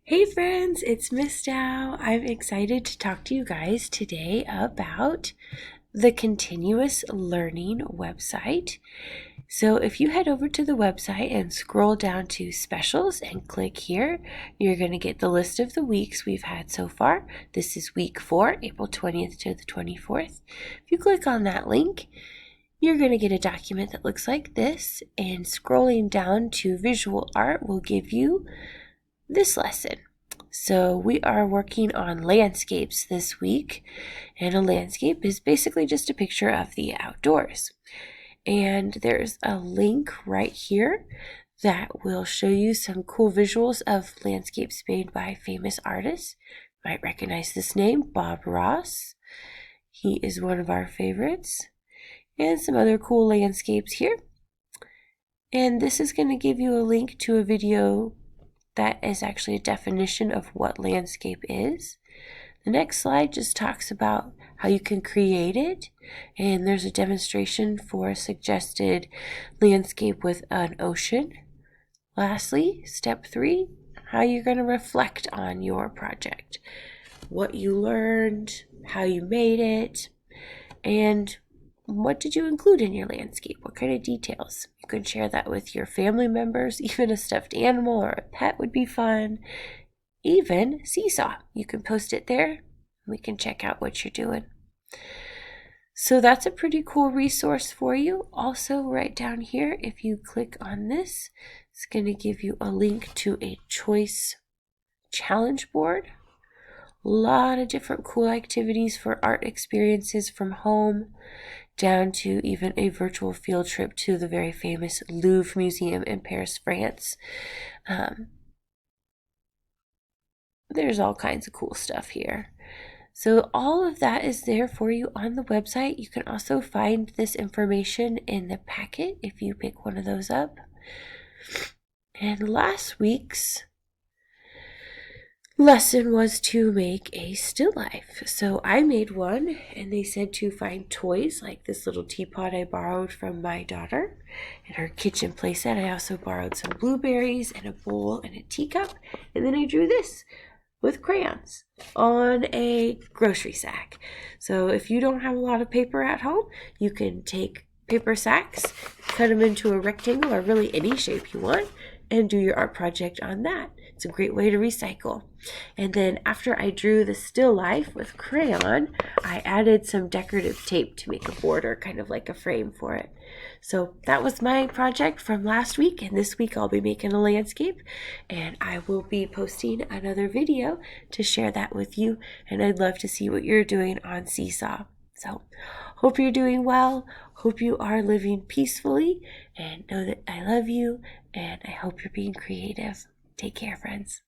Hey friends, it's Miss Dow. I'm excited to talk to you guys today about the Continuous Learning website. So if you head over to the website and scroll down to specials and click here, you're going to get the list of the weeks we've had so far. This is week 4, April 20th to the 24th. If you click on that link, you're going to get a document that looks like this, and scrolling down to visual art will give you this lesson. So we are working on landscapes this week, and a landscape is basically just a picture of the outdoors. And there's a link right here that will show you some cool visuals of landscapes made by famous artists. You might recognize this name, Bob Ross. He is one of our favorites. And some other cool landscapes here. And this is going to give you a link to a video that is actually a definition of what landscape is. The next slide just talks about how you can create it, and there's a demonstration for a suggested landscape with an ocean. Lastly, step 3, how you're going to reflect on your project, what you learned, how you made it, and what did you include in your landscape? What kind of details? You can share that with your family members. Even a stuffed animal or a pet would be fun. Even Seesaw. You can post it there. We can check out what you're doing. So that's a pretty cool resource for you. Also, right down here, if you click on this, it's going to give you a link to a choice challenge board. A lot of different cool activities for art experiences from home, down to even a virtual field trip to the very famous Louvre Museum in Paris, France. There's all kinds of cool stuff here. So all of that is there for you on the website. You can also find this information in the packet if you pick one of those up. And last week's lesson was to make a still life. So I made one, and they said to find toys like this little teapot I borrowed from my daughter and her kitchen playset. I also borrowed some blueberries and a bowl and a teacup, and then I drew this with crayons on a grocery sack. So if you don't have a lot of paper at home, you can take paper sacks, cut them into a rectangle or really any shape you want, and do your art project on that. It's a great way to recycle. And then after I drew the still life with crayon, I added some decorative tape to make a border, kind of like a frame for it. So that was my project from last week, and this week I'll be making a landscape, and I will be posting another video to share that with you, and I'd love to see what you're doing on Seesaw. So hope you're doing well, hope you are living peacefully, and know that I love you, and I hope you're being creative. Take care, friends.